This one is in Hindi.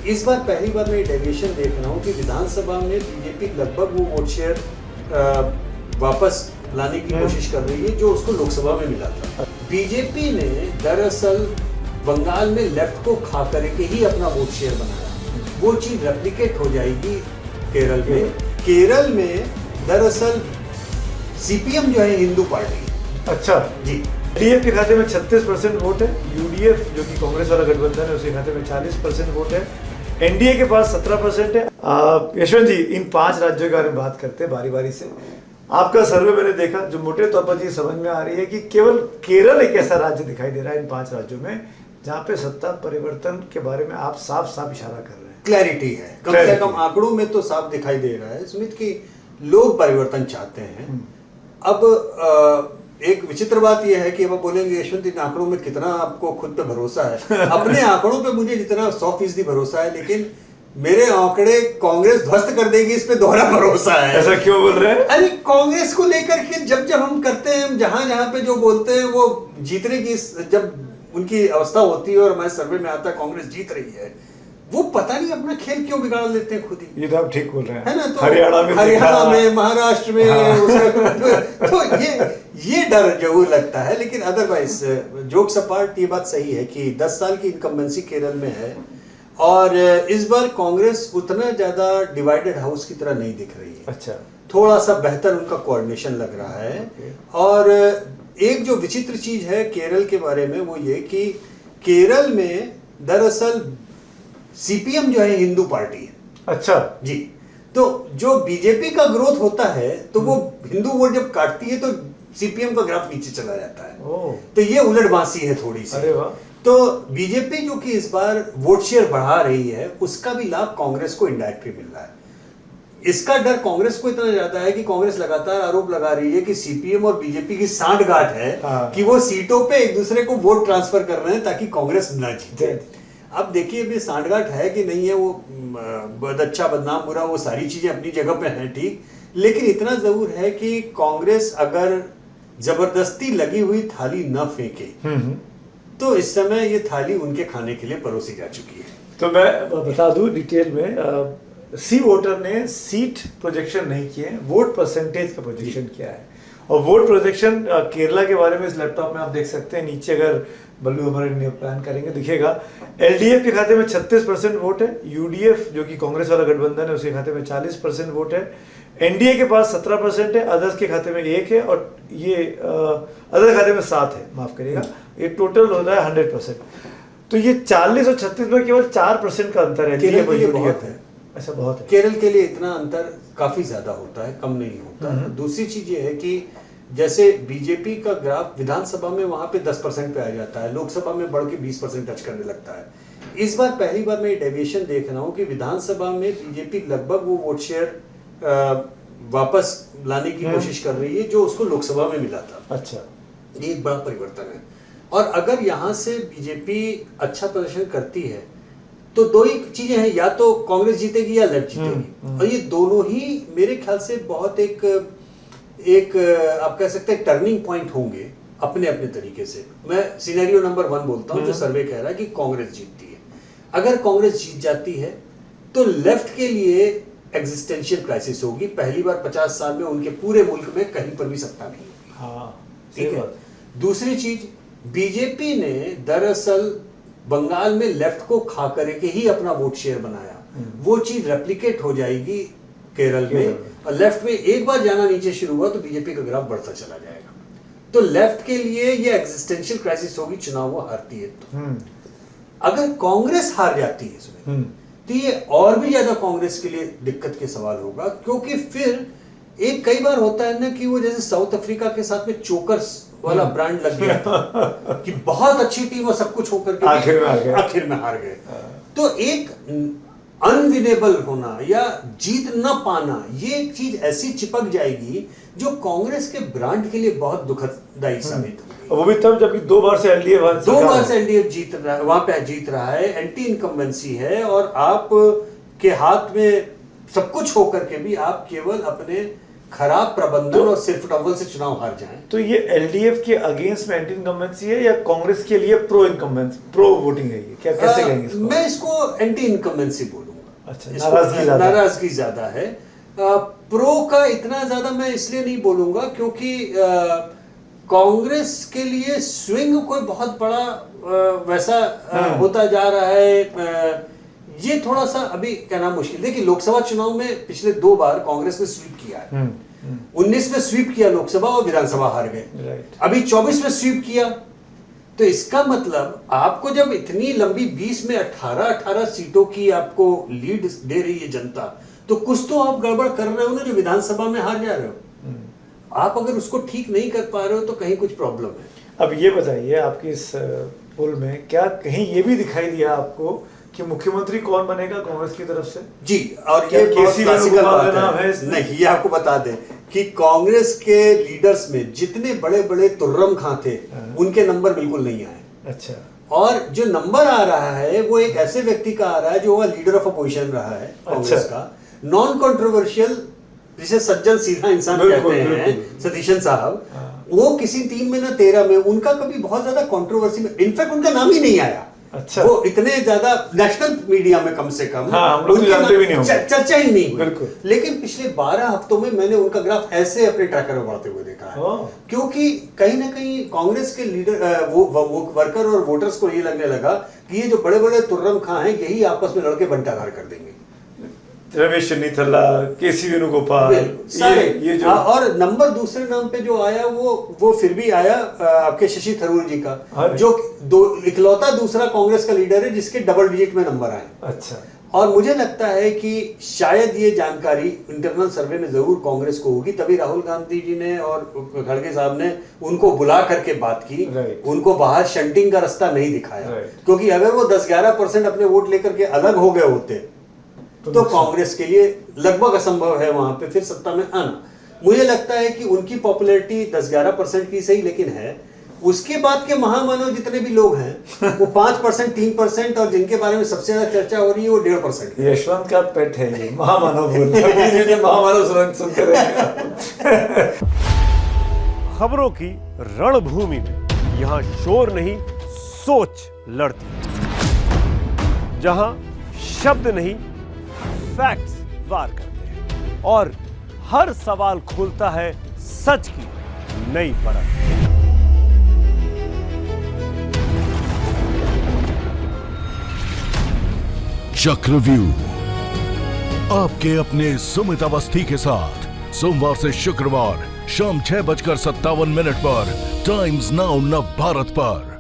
इस बार पहली बार मैं डेविएशन देख रहा हूँ कि विधानसभा में बीजेपी लगभग वो वोट शेयर वापस लाने की कोशिश कर रही है जो उसको लोकसभा में मिला था। बीजेपी ने दरअसल बंगाल में लेफ्ट को खा करके ही अपना वोट शेयर बनाया। वो चीज रेप्लिकेट हो जाएगी केरल में। केरल में दरअसल सीपीएम जो है हिंदू पार्टी है। अच्छा जी। डीएफ के खाते में 36% वोट है, यूडीएफ जो कि कांग्रेस वाला गठबंधन है उसके खाते में 40% वोट है, एनडीए के पास 17% है। यशवंत जी, इन 5 राज्यों के बारे में बात करते हैं बारी बारी से। आपका सर्वे मैंने देखा जो मोटे तौर पर ये समझ में आ रही है कि केवल केरल एक ऐसा राज्य दिखाई दे रहा है इन 5 राज्यों में जहाँ पे सत्ता परिवर्तन के बारे में आप साफ साफ इशारा कर रहे हैं। क्लैरिटी है, कम से कम आंकड़ों में तो साफ दिखाई दे रहा है सुमित कि लोग परिवर्तन चाहते हैं। अब एक विचित्र बात यह है कि अब बोलेंगे यशवंत इन आंकड़ों में कितना आपको खुद पे भरोसा है। अपने आंकड़ों पे मुझे जितना 100% भरोसा है, लेकिन मेरे आंकड़े कांग्रेस ध्वस्त कर देगी इस पे दोहरा भरोसा है। ऐसा क्यों बोल रहे हैं? अरे कांग्रेस को लेकर के जब हम करते हैं, जहां जहां पे जो बोलते हैं वो जीतने की जब उनकी अवस्था होती है और हमारे सर्वे में आता है कांग्रेस जीत रही है, वो पता नहीं अपना खेल क्यों बिगाड़ लेते हैं खुद ही। ये तो आप ठीक बोल रहे हैं, है ना? तो हरियाणा में महाराष्ट्र में तो ये डर जरूर लगता है। लेकिन अदरवाइज जोक्स अपार्ट ये बात सही है कि 10 साल की इनकम्बेंसी केरल में है और इस बार कांग्रेस उतना ज्यादा डिवाइडेड हाउस की तरह नहीं दिख रही है। अच्छा, थोड़ा सा बेहतर उनका कोऑर्डिनेशन लग रहा है। और एक जो विचित्र चीज है केरल के बारे में वो ये कि केरल में दरअसल सीपीएम जो है हिंदू पार्टी है। अच्छा जी। तो जो बीजेपी का ग्रोथ होता है तो वो हिंदू वोट जब काटती है तो सीपीएम का ग्राफ नीचे चला जाता है। तो ये उलटबांसी है थोड़ी सी। अरे वाह। तो बीजेपी जो कि इस बार वोट शेयर बढ़ा रही है उसका भी लाभ कांग्रेस को इनडायरेक्टली मिल रहा है। इसका डर कांग्रेस को इतना ज्यादा है कि कांग्रेस लगातार आरोप लगा रही है कि सीपीएम और बीजेपी की सांठगांठ है कि वो सीटों पे एक दूसरे को वोट ट्रांसफर कर रहे हैं ताकि कांग्रेस ना जीते। अब देखिए भी सांठगांठ है कि नहीं है, वो अच्छा बदनाम बुरा वो सारी चीजें अपनी जगह पे हैं, ठीक। लेकिन इतना जरूर है कि कांग्रेस अगर जबरदस्ती लगी हुई थाली न फेंके तो इस समय ये थाली उनके खाने के लिए परोसी जा चुकी है। तो मैं बता दूं डिटेल में, सी वोटर ने सीट प्रोजेक्शन नहीं किए, वोट परसेंटेज का प्रोजेक्शन किया है। और वोट प्रोजेक्शन केरला के बारे में इस लैपटॉप में आप देख सकते हैं। नीचे अगर बल्लू हमारे प्लान करेंगे दिखेगा, एलडीएफ के खाते में 36% वोट है, यूडीएफ जो कि कांग्रेस वाला गठबंधन है उसके खाते में 40% वोट है, एनडीए के पास 17% है, अदर्स के खाते में 1 है और ये अदर खाते में 7 है, माफ करिएगा। ये टोटल हो रहा है 100%। तो ये 40 और 36 में केवल 4% का अंतर है। केरल के लिए बहुत है। ऐसा बहुत है। केरल के लिए इतना अंतर काफी ज्यादा होता है, कम नहीं होता है। दूसरी चीज ये है कि जैसे बीजेपी का ग्राफ विधानसभा में वहां पे 10% पे आ जाता है, लोकसभा में बढ़ के 20% टच करने लगता है। इस बार पहली बार मैं डेविएशन देख रहा हूँ कि विधानसभा में बीजेपी लगभग वो वोट शेयर वापस लाने की कोशिश कर रही है जो उसको लोकसभा में मिला था। अच्छा, ये एक बड़ा परिवर्तन है। और अगर यहाँ से बीजेपी अच्छा प्रदर्शन करती है तो दो ही चीजें हैं, या तो कांग्रेस जीतेगी या लेफ्ट जीतेगी। और ये दोनों ही मेरे ख्याल से बहुत एक आप कह सकते हैं टर्निंग पॉइंट होंगे अपने अपने तरीके से। मैं सिनेरियो नंबर 1 बोलता हूँ जो सर्वे कह रहा है कि कांग्रेस जीतती है। अगर कांग्रेस जीत जाती है तो लेफ्ट के लिए एग्जिस्टेंशियल क्राइसिस होगी। पहली बार 50 साल में उनके पूरे मुल्क में कहीं पर भी सत्ता नहीं होगी। हाँ, ठीक है। दूसरी चीज, बीजेपी ने दरअसल बंगाल में लेफ्ट को खा करके ही अपना वोट शेयर बनाया। वो चीज रेप्लिकेट हो जाएगी केरल में और लेफ्ट में एक बार जाना नीचे शुरू हुआ तो बीजेपी का ग्राफ बढ़ता चला जाएगा। तो लेफ्ट के लिए ये एग्जिस्टेंशियल क्राइसिस होगी, चुनाव वो हारती है तो। अगर कांग्रेस हार जाती है तो ये और भी ज्यादा कांग्रेस के लिए दिक्कत के सवाल होगा, क्योंकि फिर एक कई बार होता है ना कि वो जैसे साउथ अफ्रीका के साथ में चोकर्स वाला ब्रांड लग गया था कि बहुत अच्छी टीम और सब कुछ होकर के आखिर में हार गए। तो एक अनविनेबल होना या जीत न पाना, ये एक चीज ऐसी चिपक जाएगी जो कांग्रेस के ब्रांड के लिए बहुत दुखदायी साबित होगी। वो भी तब जबकि 2 बार से एलडीएफ जीत रहा है, वहां पे जीत रहा है, एंटी इनकम्बेंसी है और आप के हाथ में सब कुछ होकर के भी आप केवल अपने खराब प्रबंधन और सिर्फ अव्वल से चुनाव हार जाएं। तो ये एलडीएफ के अगेंस्ट में एंटी इनकम्बेंसी है या कांग्रेस के लिए प्रो इनकम्बेंसी, प्रो वोटिंग है, ये क्या कैसे कहेंगे इसको? मैं इसको एंटी इनकम्बेंसी बोलूंगा। अच्छा, इसको नाराजगी ज्यादा है। प्रो का इतना ज्यादा मैं इसलिए नहीं बोलूंगा क्योंकि कांग्रेस के लिए स्विंग कोई बहुत बड़ा वैसा होता जा रहा है। ये थोड़ा सा अभी कहना मुश्किल। देखिए, लोकसभा चुनाव में पिछले 2 बार कांग्रेस ने स्वीप किया है। 19 में स्वीप किया लोकसभा और विधानसभा हार गए। अभी 24 में स्वीप किया। तो इसका मतलब आपको जब इतनी लंबी 20 में 18 सीटों की आपको लीड दे रही है जनता, तो कुछ तो आप गड़बड़ कर रहे हो ना, जो विधानसभा में हार जा रहे हो। आप अगर उसको ठीक नहीं कर पा रहे हो तो कहीं कुछ प्रॉब्लम है। अब ये बताइए, आपकी इस पोल में क्या कहीं ये भी दिखाई दिया आपको कि मुख्यमंत्री कौन बनेगा कांग्रेस की तरफ से? जी, और ये केसी वेणुगोपाल नाम है इसमें? नहीं, ये आपको बता दें कि कांग्रेस के लीडर्स में जितने बड़े बड़े तुर्रम खां थे, उनके नंबर बिल्कुल नहीं आए। अच्छा। और जो नंबर आ रहा है वो एक ऐसे व्यक्ति का आ रहा है जो लीडर ऑफ अपोजिशन रहा है कांग्रेस का, नॉन कंट्रोवर्शियल, जिसे सज्जन सीधा इंसान कहते हैं, सतीशन साहब। वो किसी 3 में ना 13 में, उनका कभी बहुत ज्यादा कंट्रोवर्सी में, इनफैक्ट उनका नाम ही नहीं आया। अच्छा। वो इतने ज्यादा नेशनल मीडिया में कम से कम हम लोग जानते भी नहीं होंगे, चर्चा ही नहीं हुई। बिल्कुल। लेकिन पिछले 12 हफ्तों में मैंने उनका ग्राफ ऐसे अपने ट्रैकर में बढ़ते हुए देखा है, क्योंकि कहीं ना कहीं कांग्रेस के लीडर वो वर्कर और वोटर्स को ये लगने लगा कि ये जो बड़े बड़े तुर्रम खां हैं, यही आपस में लड़के बंटाधार कर देंगे। रमेश चन्नीथला, केसी वेणुगोपाल, सारे ये जो और नंबर दूसरे नाम पे जो आया वो फिर भी आया आपके शशि थरूर जी का, जो इकलौता दूसरा कांग्रेस का लीडर है जिसके डबल डिजिट में नंबर आए। अच्छा। और मुझे लगता है कि शायद ये जानकारी इंटरनल सर्वे में जरूर कांग्रेस को होगी, तभी राहुल गांधी जी ने और खड़गे साहब ने उनको बुला करके बात की, उनको बाहर शंटिंग का रास्ता नहीं दिखाया। क्योंकि अगर वो 10-11% अपने वोट लेकर के अलग हो गए होते तो कांग्रेस के लिए लगभग असंभव है वहां पे फिर सत्ता में आना। मुझे लगता है कि उनकी पॉपुलैरिटी 10-11% की सही, लेकिन है उसके बाद के महामानव जितने भी लोग हैं वो 5%, 3%, और जिनके बारे में सबसे ज्यादा चर्चा हो रही है वो 1.5%। यशवंत का पेट है ये, महामानव बोलते महामानव सुनते रहे। खबरों की रणभूमि में यहाँ शोर नहीं, सोच लड़ती है, जहां शब्द नहीं फैक्ट्स वार करते हैं और हर सवाल खोलता है सच की नई परत। चक्रव्यूह आपके अपने सुमित अवस्थी के साथ सोमवार से शुक्रवार शाम 6:57 पर टाइम्स नाउ नव भारत पर।